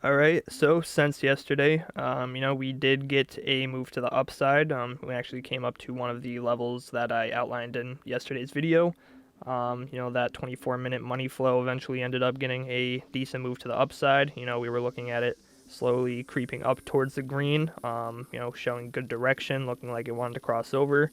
All right, so since yesterday, we did get a move to the upside. We actually came up to one of the levels that I outlined in yesterday's video. That 24-minute money flow eventually ended up getting a decent move to the upside. We were looking at it slowly creeping up towards the green, showing good direction, looking like it wanted to cross over.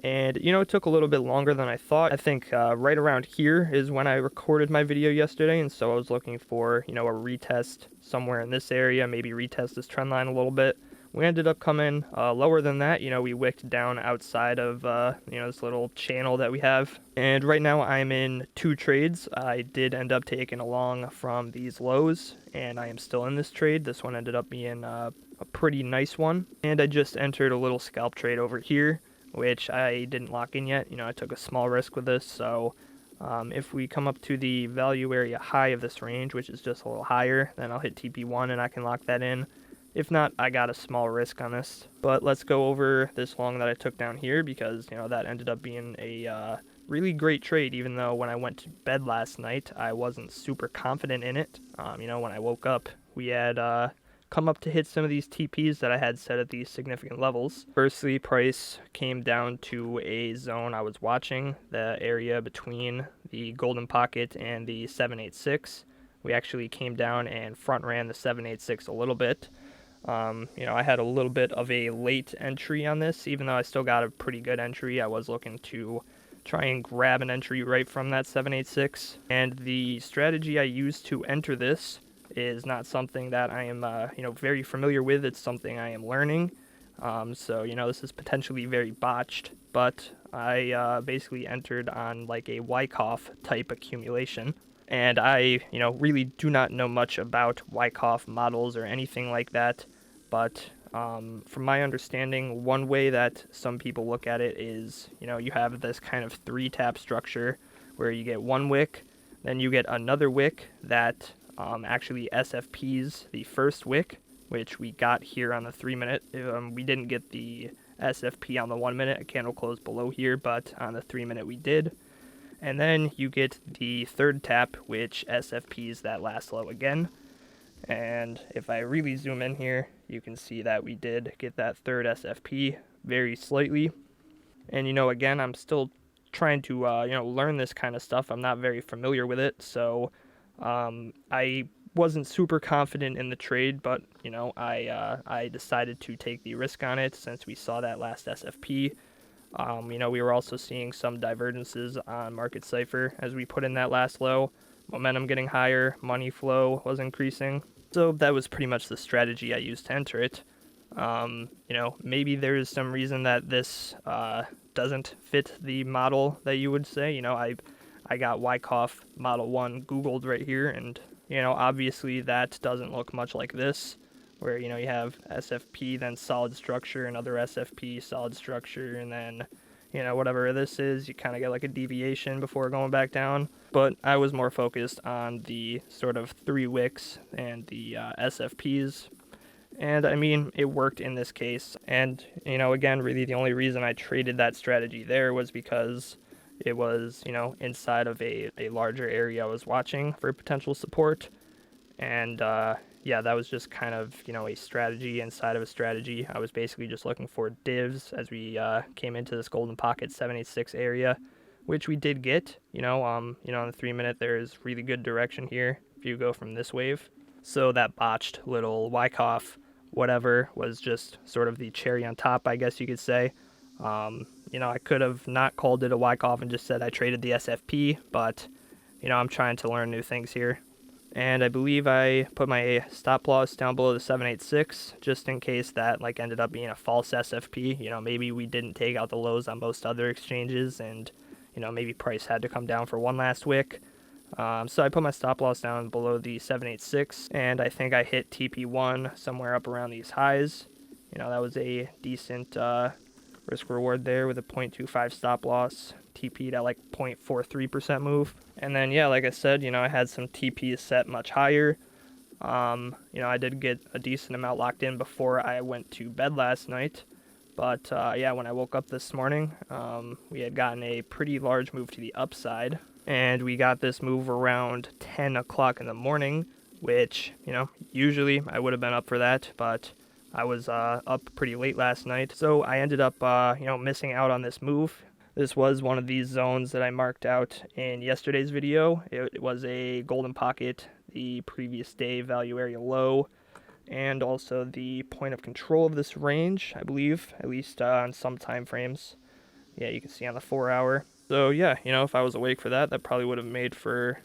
And, it took a little bit longer than I thought. I think right around here is when I recorded my video yesterday. And so I was looking for, a retest somewhere in this area, maybe retest this trend line a little bit. We ended up coming lower than that. We wicked down outside of, this little channel that we have. And right now I'm in two trades. I did end up taking along from these lows, and I am still in this trade. This one ended up being a pretty nice one. And I just entered a little scalp trade over here, which I didn't lock in yet. I took a small risk with this, so if we come up to the value area high of this range, which is just a little higher, then I'll hit TP1 and I can lock that in. If not, I got a small risk on this. But let's go over this long that I took down here because, that ended up being a really great trade, even though when I went to bed last night, I wasn't super confident in it. When I woke up, we had come up to hit some of these TPs that I had set at these significant levels. Firstly, price came down to a zone I was watching, the area between the golden pocket and the 786. We actually came down and front ran the 786 a little bit. I had a little bit of a late entry on this, even though I still got a pretty good entry. I was looking to try and grab an entry right from that 786. And the strategy I used to enter this is not something that I am, very familiar with. It's something I am learning. This is potentially very botched, but I basically entered on like a Wyckoff type accumulation. And I, really do not know much about Wyckoff models or anything like that. But from my understanding, one way that some people look at it is, you have this kind of 3-tap structure where you get one wick, then you get another wick that actually SFPs the first wick, which we got here on the 3-minute. We didn't get the SFP on the 1-minute. A candle closed below here, but on the 3-minute we did. And then you get the third tap, which SFPs that last low again. And if I really zoom in here, you can see that we did get that third SFP very slightly. And, again, I'm still trying to, learn this kind of stuff. I'm not very familiar with it, so I wasn't super confident in the trade, but I decided to take the risk on it since we saw that last SFP. We were also seeing some divergences on Market Cipher as we put in that last low. Momentum getting higher, money flow was increasing. So that was pretty much the strategy I used to enter it. Maybe there's some reason that this doesn't fit the model that you would say. I got Wyckoff Model 1 Googled right here, and, obviously that doesn't look much like this, where, you have SFP, then solid structure, another SFP, solid structure, and then, whatever this is, you kind of get like a deviation before going back down. But I was more focused on the sort of 3 wicks and the SFPs. And I mean, it worked in this case. And, again, really the only reason I traded that strategy there was because it was, inside of a larger area I was watching for potential support. And, that was just kind of, a strategy inside of a strategy. I was basically just looking for divs as we came into this golden pocket 786 area, which we did get. On the 3-minute, there's really good direction here if you go from this wave. So that botched little Wyckoff whatever was just sort of the cherry on top, I guess you could say. I could have not called it a Wyckoff and just said I traded the SFP, but, I'm trying to learn new things here. And I believe I put my stop loss down below the 786 just in case that ended up being a false SFP. Maybe we didn't take out the lows on most other exchanges and, maybe price had to come down for one last wick. So I put my stop loss down below the 786, and I think I hit TP1 somewhere up around these highs. That was a decent risk reward there with a 0.25 stop loss, TP'd at 0.43% move. And then, like I said, I had some TPs set much higher. I did get a decent amount locked in before I went to bed last night. But, when I woke up this morning, we had gotten a pretty large move to the upside. And we got this move around 10 o'clock in the morning, which, usually I would have been up for that, but I was up pretty late last night, so I ended up, missing out on this move. This was one of these zones that I marked out in yesterday's video. It was a golden pocket, the previous day value area low, and also the point of control of this range, I believe, at least on some time frames. Yeah, you can see on the 4 hour. So yeah, if I was awake for that, that probably would have made for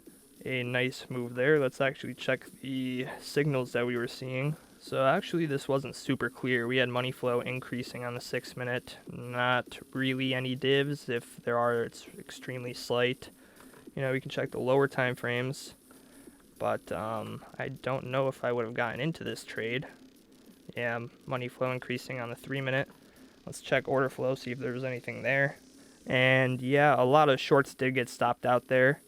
a nice move there. Let's actually check the signals that we were seeing. So actually this wasn't super clear. We had money flow increasing on the 6 minute, not really any divs. If there are, it's extremely slight. We can check the lower time frames, but I don't know if I would have gotten into this trade. Yeah, money flow increasing on the 3 minute. Let's check order flow, see if there was anything there. And yeah, a lot of shorts did get stopped out there.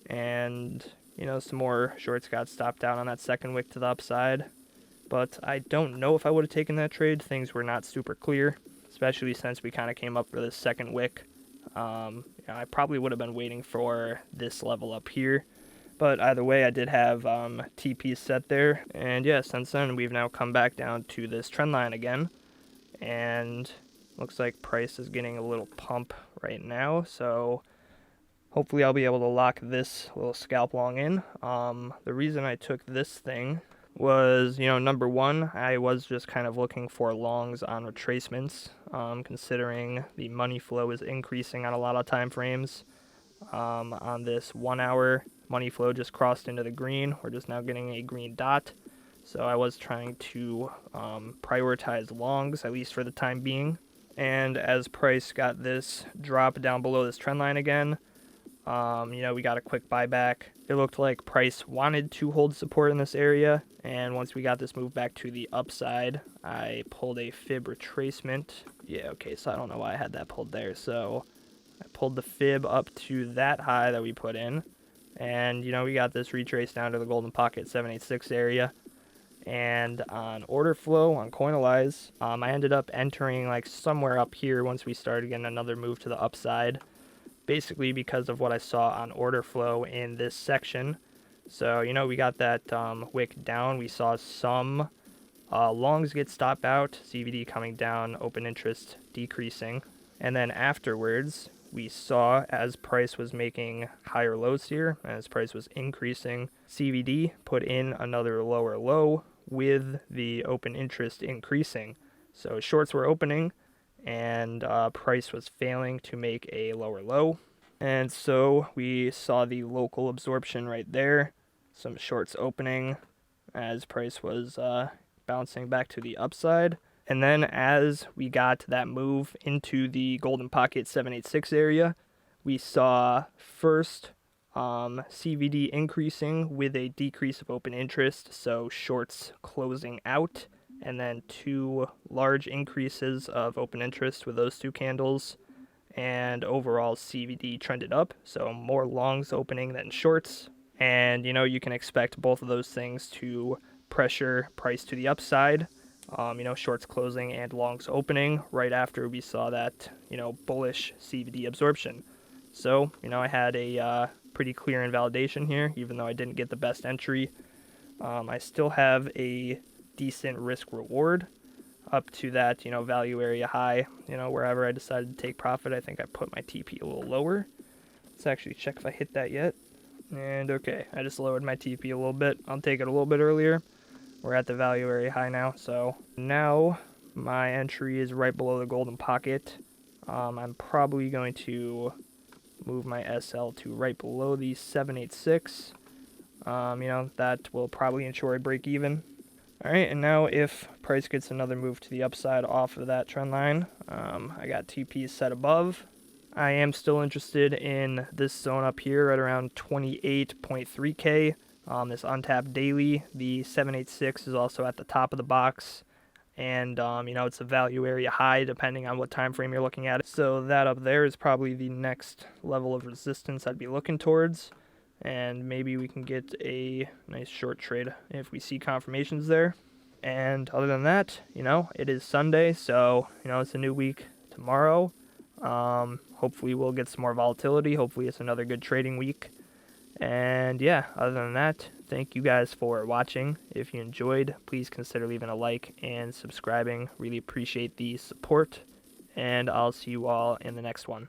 And, some more shorts got stopped out on that second wick to the upside. But I don't know if I would have taken that trade. Things were not super clear, especially since we kind of came up for this second wick. I probably would have been waiting for this level up here. But either way, I did have TPs set there. And yeah, since then, we've now come back down to this trend line again. And looks like price is getting a little pump right now. So hopefully I'll be able to lock this little scalp long in. The reason I took this thing was, number one, I was just kind of looking for longs on retracements, considering the money flow is increasing on a lot of time frames. On this 1 hour, money flow just crossed into the green. We're just now getting a green dot. So I was trying to prioritize longs, at least for the time being. And as price got this drop down below this trend line again, we got a quick buyback. It looked like price wanted to hold support in this area, and once we got this move back to the upside, I pulled a fib retracement. Yeah, okay, so I don't know why I had that pulled there. So I pulled the fib up to that high that we put in, and we got this retrace down to the golden pocket 786 area. And on order flow on Coinalyze, I ended up entering like somewhere up here once we started getting another move to the upside, basically because of what I saw on order flow in this section. So, we got that wick down. We saw some longs get stopped out, CVD coming down, open interest decreasing. And then afterwards, we saw as price was making higher lows here, as price was increasing, CVD put in another lower low with the open interest increasing. So shorts were opening, and price was failing to make a lower low. And so we saw the local absorption right there, some shorts opening as price was bouncing back to the upside. And then as we got that move into the golden pocket 786 area, we saw first CVD increasing with a decrease of open interest, so shorts closing out, and then two large increases of open interest with those two candles, and overall CVD trended up, so more longs opening than shorts. And you can expect both of those things to pressure price to the upside. Shorts closing and longs opening right after we saw that bullish CVD absorption. So I had a pretty clear invalidation here, even though I didn't get the best entry. I still have a decent risk reward up to that value area high. Wherever I decided to take profit, I think I put my TP a little lower. Let's actually check if I hit that yet. And okay, I just lowered my TP a little bit. I'll take it a little bit earlier. We're at the value area high now, so now my entry is right below the golden pocket. I'm probably going to move my SL to right below the 786. That will probably ensure a break even. Alright, and now if price gets another move to the upside off of that trend line, I got TPs set above. I am still interested in this zone up here at around 28.3K. This untapped daily, the 786 is also at the top of the box, and it's a value area high depending on what time frame you're looking at. So that up there is probably the next level of resistance I'd be looking towards, and maybe we can get a nice short trade if we see confirmations there. And other than that, it is Sunday, so it's a new week tomorrow. Hopefully we'll get some more volatility. Hopefully it's another good trading week. And yeah, other than that, thank you guys for watching. If you enjoyed, please consider leaving a like and subscribing. Really appreciate the support, and I'll see you all in the next one.